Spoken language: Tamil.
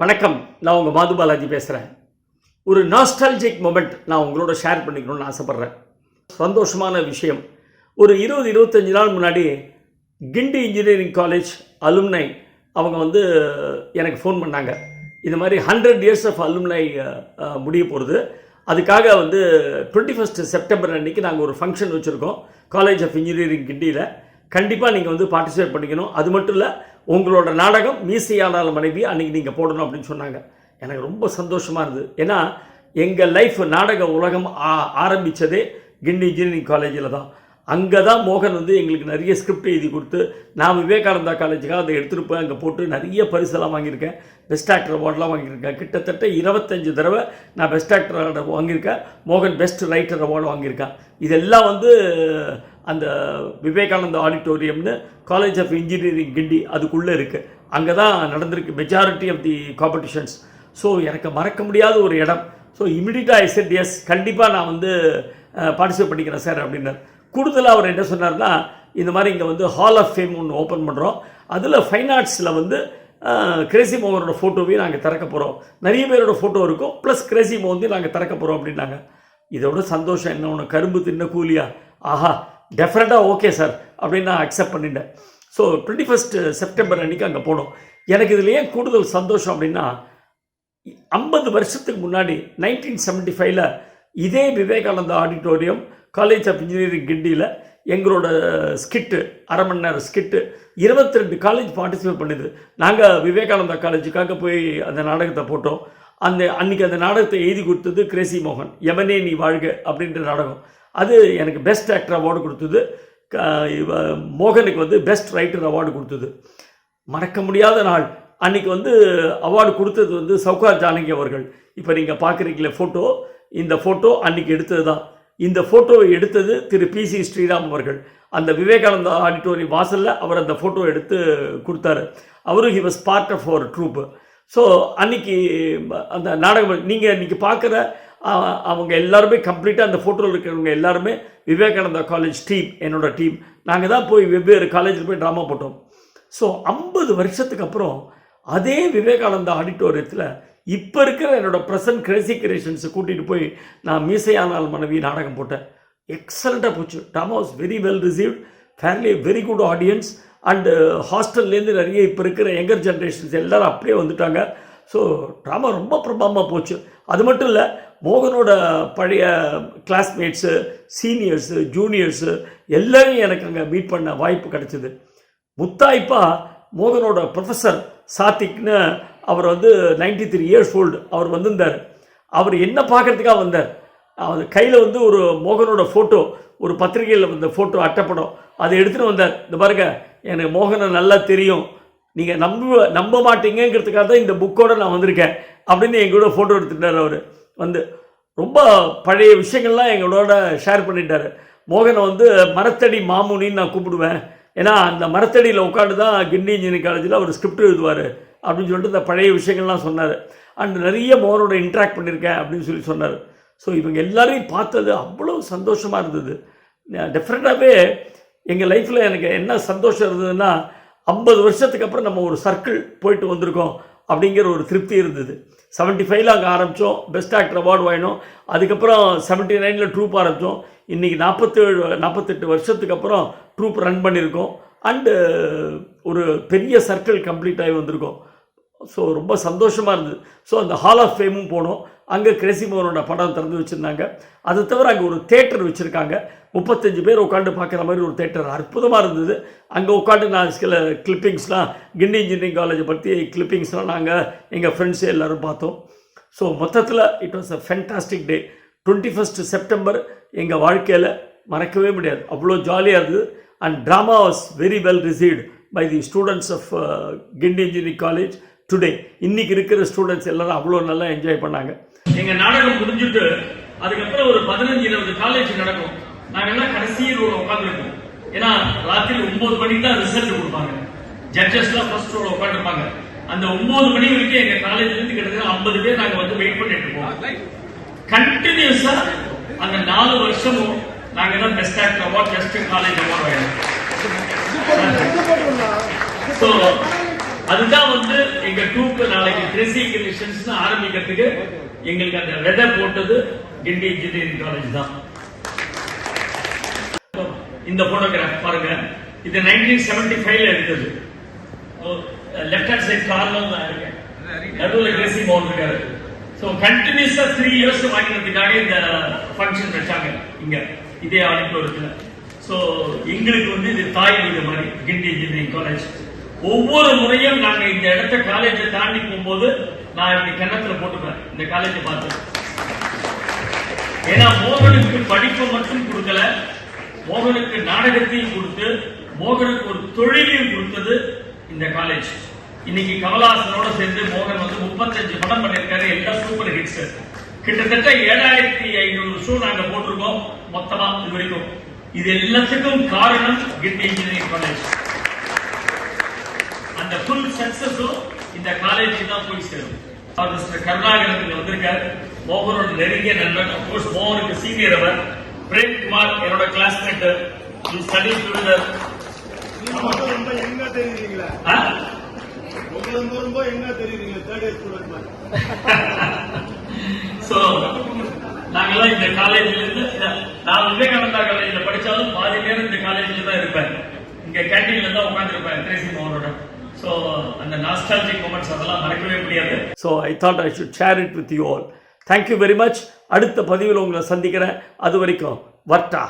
வணக்கம், நான் உங்கள் மாது பாலாஜி பேசுகிறேன். ஒரு நாஸ்டால்ஜிக் மொமெண்ட் நான் உங்களோட ஷேர் பண்ணிக்கணும்னு ஆசைப்பட்றேன். சந்தோஷமான விஷயம். ஒரு 20-25 நாள் முன்னாடி கிண்டி இன்ஜினியரிங் காலேஜ் அலும்னை அவங்க எனக்கு ஃபோன் பண்ணாங்க. இது மாதிரி 100 years ஆஃப் அலும்னை முடிய போகிறது. அதுக்காக 21 செப்டம்பர் அன்றைக்கி நாங்கள் ஒரு ஃபங்க்ஷன் வச்சுருக்கோம் காலேஜ் ஆஃப் இன்ஜினியரிங் கிண்டியில். கண்டிப்பாக நீங்கள் பார்ட்டிசிபேட் பண்ணிக்கணும். அது மட்டும் இல்லை, உங்களோட நாடகம் மீசையானால் மனைவி அன்றைக்கி நீங்கள் போடணும் அப்படின்னு சொன்னாங்க. எனக்கு ரொம்ப சந்தோஷமாக இருந்தது. ஏன்னா எங்கள் லைஃப் நாடக உலகம் ஆரம்பித்ததே கிண்டி இன்ஜினியரிங் காலேஜில் தான். அங்கே தான் மோகன் எங்களுக்கு நிறைய ஸ்கிரிப்ட் எழுதி கொடுத்து, நான் விவேகானந்தா காலேஜுக்காக அதை எடுத்துகிட்டு போய் அங்கே போட்டு நிறைய பரிசெல்லாம் வாங்கியிருக்கேன். பெஸ்ட் ஆக்டர் அவார்டெலாம் வாங்கியிருக்கேன். கிட்டத்தட்ட 25 தடவை நான் பெஸ்ட் ஆக்டர் அவார்டு வாங்கியிருக்கேன். மோகன் பெஸ்ட் ரைட்டர் அவார்டு வாங்கியிருக்கேன். இதெல்லாம் அந்த விவேகானந்தா ஆடிட்டோரியம்னு காலேஜ் ஆஃப் இன்ஜினியரிங் கிண்டி அதுக்குள்ளே இருக்குது. அங்கே தான் நடந்திருக்கு majority of the competitions. So எனக்கு மறக்க முடியாத ஒரு இடம். ஸோ இமிடியட்டாக ஐ செட் எஸ், கண்டிப்பாக நான் பார்ட்டிசிபேட் பண்ணிக்கிறேன் சார் அப்படின்னார். கூடுதலாக அவர் என்ன சொன்னார்னா, இந்த மாதிரி இங்கே ஹால் ஆஃப் ஃபேம் ஒன்று ஓப்பன் பண்ணுறோம். அதில் ஃபைன் ஆர்ட்ஸில் கிரேசி மோகனோட ஃபோட்டோவையும் நாங்கள் திறக்க போகிறோம். நிறைய பேரோட ஃபோட்டோ இருக்கும், ப்ளஸ் கிரேசி மோகன் நாங்கள் திறக்க போகிறோம் அப்படின்னாங்க. இதோட சந்தோஷம் என்ன ஒன்று, கரும்பு தின்ன கூலியா, ஆஹா டெஃபினட்டாக ஓகே சார் அப்படின்னு நான் அக்செப்ட் பண்ணிட்டேன். ஸோ 21 செப்டம்பர் அன்றைக்கி அங்கே போனோம். எனக்கு இதில் ஏன் கூடுதல் சந்தோஷம் அப்படின்னா, 50 வருஷத்துக்கு முன்னாடி 1975 இதே Vivekananda auditorium college of engineering கிண்டியில் எங்களோட ஸ்கிட்டு, அரை மணி நேரம் ஸ்கிட்டு 22 காலேஜ் பார்ட்டிசிபேட் பண்ணுது. நாங்கள் விவேகானந்தா காலேஜுக்காக போய் அந்த நாடகத்தை போட்டோம். அன்றைக்கி அந்த நாடகத்தை எழுதி கொடுத்தது கிரேசி மோகன், எவனே நீ வாழ்க அப்படின்ற நாடகம். அது எனக்கு பெஸ்ட் ஆக்டர் அவார்டு கொடுத்தது. மோகனுக்கு பெஸ்ட் ரைட்டர் அவார்டு கொடுத்தது. மறக்க முடியாத நாள். அன்றைக்கி அவார்டு கொடுத்தது சவுகார் ஜானகி அவர்கள். இப்போ நீங்கள் பார்க்குறீங்களே ஃபோட்டோ, இந்த ஃபோட்டோ அன்றைக்கி எடுத்தது தான். இந்த ஃபோட்டோவை எடுத்தது திரு PC ஸ்ரீராம் அவர்கள். அந்த விவேகானந்தா ஆடிட்டோரியம் வாசலில் அவர் அந்த ஃபோட்டோ எடுத்து கொடுத்தாரு. அவரும் he was part of our troupe. So அன்றைக்கி அந்த நாடகம் நீங்கள் இன்றைக்கி பார்க்குற அவங்க எல்லாருமே கம்ப்ளீட்டாக அந்த ஃபோட்டோவில் இருக்கிறவங்க எல்லாருமே விவேகானந்தா காலேஜ் டீம், என்னோட டீம். நாங்கள் தான் போய் வெவ்வேறு காலேஜில் போய் ட்ராமா போட்டோம். ஸோ 50 வருஷத்துக்கு அப்புறம் அதே விவேகானந்தா ஆடிட்டோரியத்தில் இப்போ இருக்கிற என்னோடய ப்ரெசன்ட் கிரேசி கிரியேஷன்ஸை கூட்டிகிட்டு போய் நான் மீசையானால் மனைவி நாடகம் போட்டேன். எக்ஸலண்ட்டாக போச்சு. Drama was very well received, fairly very good audience. And ஹாஸ்டல்லேருந்து நிறைய இப்போ இருக்கிற யங்கர் ஜென்ரேஷன்ஸ் எல்லோரும் அப்படியே வந்துட்டாங்க. ஸோ ட்ராமா ரொம்ப பிரபலமாக போச்சு. அது மட்டும் இல்லை, மோகனோட பழைய கிளாஸ்மேட்ஸு, சீனியர்ஸு, ஜூனியர்ஸு எல்லோரையும் எனக்கு அங்கே மீட் பண்ண வாய்ப்பு கிடச்சிது. முத்தாய்ப்பாக மோகனோட ப்ரொஃபஸர் சாத்திக்னு அவர் 93 years old அவர் வந்திருந்தார். அவர் என்ன பார்க்குறதுக்காக வந்தார். அவர் கையில் ஒரு மோகனோட ஃபோட்டோ, ஒரு பத்திரிகையில் ஃபோட்டோ அட்டைப்படம் அதை எடுத்துகிட்டு வந்தார். இந்த பாருங்க, எனக்கு மோகனை நல்லா தெரியும், நீங்கள் நம்ப மாட்டீங்கிறதுக்காக தான் இந்த புக்கோடு நான் வந்திருக்கேன் அப்படின்னு எங்களோட ஃபோட்டோ எடுத்துட்டார். அவர் ரொம்ப பழைய விஷயங்கள்லாம் எங்களோட ஷேர் பண்ணிட்டார். மோகனை மரத்தடி மாமுனின்னு நான் கூப்பிடுவேன். ஏன்னா அந்த மரத்தடியில் உட்காந்து தான் கிண்டி இன்ஜினியரிங் காலேஜில் அவர் ஸ்கிரிப்ட் எழுதுவார் அப்படின்னு சொல்லிட்டு இந்த பழைய விஷயங்கள்லாம் சொன்னார். அண்ட் நிறைய மோகனோட இன்ட்ராக்ட் பண்ணியிருக்கேன் அப்படின்னு சொன்னார். ஸோ இவங்க எல்லாரையும் பார்த்தது அவ்வளோ சந்தோஷமாக இருந்தது. டெஃபினட்டாகவே எங்கள் லைஃப்பில் எனக்கு என்ன சந்தோஷம் இருந்ததுன்னா, 50 வருஷத்துக்கு அப்புறம் நம்ம ஒரு சர்க்கிள் போயிட்டு வந்திருக்கோம் அப்படிங்கிற ஒரு திருப்தி இருந்தது. 75 அங்கே ஆரம்பித்தோம், பெஸ்ட் ஆக்டர் அவார்டு வாங்கினோம். அதுக்கப்புறம் 79 ட்ரூப் ஆரம்பித்தோம். இன்றைக்கி 48 வருஷத்துக்கு அப்புறம் ட்ரூப் ரன் பண்ணியிருக்கோம். அண்டு ஒரு பெரிய சர்க்கிள் கம்ப்ளீட் ஆகி வந்திருக்கோம். ஸோ ரொம்ப சந்தோஷமாக இருந்தது. ஸோ அந்த ஹால் ஆஃப் ஃபேமும் போனோம். அங்கே கிரேசி மோகனோட படம் திறந்து வச்சுருந்தாங்க. அது தவிர அங்கே ஒரு தேட்டர் வச்சுருக்காங்க. 35 பேர் உட்காந்து பார்க்குற மாதிரி ஒரு தேட்டர் அற்புதமாக இருந்தது. அங்கே உட்காந்து நான் சில கிளிப்பிங்ஸ்லாம், கிண்டி இன்ஜினியரிங் காலேஜை பற்றி கிளிப்பிங்ஸ்லாம் நாங்கள் எங்கள் ஃப்ரெண்ட்ஸே எல்லோரும் பார்த்தோம். ஸோ மொத்தத்தில் it was a fantastic day. 21 September எங்கள் வாழ்க்கையில் மறக்கவே முடியாது. அவ்வளோ ஜாலியாக இருந்தது. And drama was very well received by the students of Guindy engineering college today. இன்றைக்கி இருக்கிற ஸ்டூடெண்ட்ஸ் எல்லோரும் அவ்வளோ நல்லா என்ஜாய் பண்ணாங்க. எங்கள் நாடகம் முடிஞ்சுட்டு அதுக்கப்புறம் ஒரு 15-20 காலேஜ் நடக்கும். நாங்கள் எல்லாம் கடைசி ரோல உட்காந்துருக்கோம். ஏன்னா ராத்திரி 9 மணிக்கு தான் ரிசல்ட் கொடுப்பாங்க. ஜட்ஜஸ்லாம் ஃபர்ஸ்ட் ரோல உட்காந்துருப்பாங்க. அந்த 9 மணி வரைக்கும் எங்கள் காலேஜ்லேருந்து கிட்டத்தட்ட 50 பேர் நாங்கள் வெயிட் பண்ணிட்டு இருப்போம். கண்டினியூஸா அந்த 4 வருஷமும் நாங்கள் தான் best actor award, best college award வாங்கினோம். அதுதான் வந்து எங்க டூக்கு நாளைக்கு ட்ரெஸ்ஸிங் கண்டிஷன்ஸ் ஆரம்பிக்கிறதுக்கு எங்களுக்கு அந்த விதை போட்டது கிண்டி இன்ஜினியரிங் காலேஜ் தான். இந்த போட்டோகிராஃப் பாருங்க, இது 1975 எடுத்தது. லெஃப்ட் ஹேண்ட் சைட் கார்னர் தான் இருக்கு, நடுவில் கிரேசி மோகன் இருக்காரு. ஸோ கண்டினியூஸா 3 இயர்ஸ் வாங்கினதுக்காக இந்த ஃபங்க்ஷன் வச்சாங்க இங்க இதே ஆடிட்டோரியத்துல. ஸோ எங்களுக்கு வந்து இது தாய் வீடு மாதிரி கிண்டி இன்ஜினியரிங் காலேஜ். ஒவ்வொரு முறையும் நாங்க இந்த இடத்த காலேஜை தாண்டி போகும்போது நான் இந்த கிணத்துல போட்டுப்பேன் இந்த காலேஜை பார்த்து. ஏன்னா மோகனுக்கு படிப்பை மட்டும் கொடுக்கல, மோகனுக்கு நாடகத்தையும் கொடுத்து மோகனுக்கு ஒரு தொழிலையும் கொடுத்தது இந்த காலேஜ். இன்னைக்கு கமலஹாசனோட சேர்ந்து மோகன் வந்து 35 படம் பண்ணிருக்காரு, எல்லாம் சூப்பர் ஹிட்ஸ். கிட்டத்தட்ட 7500 ஷோ நாங்க போட்டிருக்கோம் மொத்தமா இது வரைக்கும். இது எல்லாத்துக்கும் காரணம் கிண்டி இன்ஜினியரிங் காலேஜ். அந்த ஃபுல் சக்சஸும் இந்த காலேஜ் தான் போய் சேரும். மிஸ்டர் கருணாகரன் வந்திருக்காரு, மோகனோட நெருங்கிய நண்பன். அப்கோர்ஸ் மோகனுக்கு சீனியர் அவர். பிரேம்குமார் என்னோட கிளாஸ்மேட். Study together. சோ நாங்கெல்லாம் இந்த காலேஜ்ல இருந்து, நான் விவேகானந்தா காலேஜ்ல படிச்சாலும் பாதி நேரம் இந்த காலேஜ்ல தான் இருப்பேன். இங்க கேண்டீன்ல தான் உட்கார்ந்து இருப்பேன் ட்ரேசி மோகனோட. So அந்த nostalgic moments அதெல்லாம் மறக்கவே முடியாது. So I thought I should share it with you all. Thank you very much. அடுத்த பதிவில் உங்களை சந்திக்கிறேன். அது வரைக்கும் வர்ட்டா.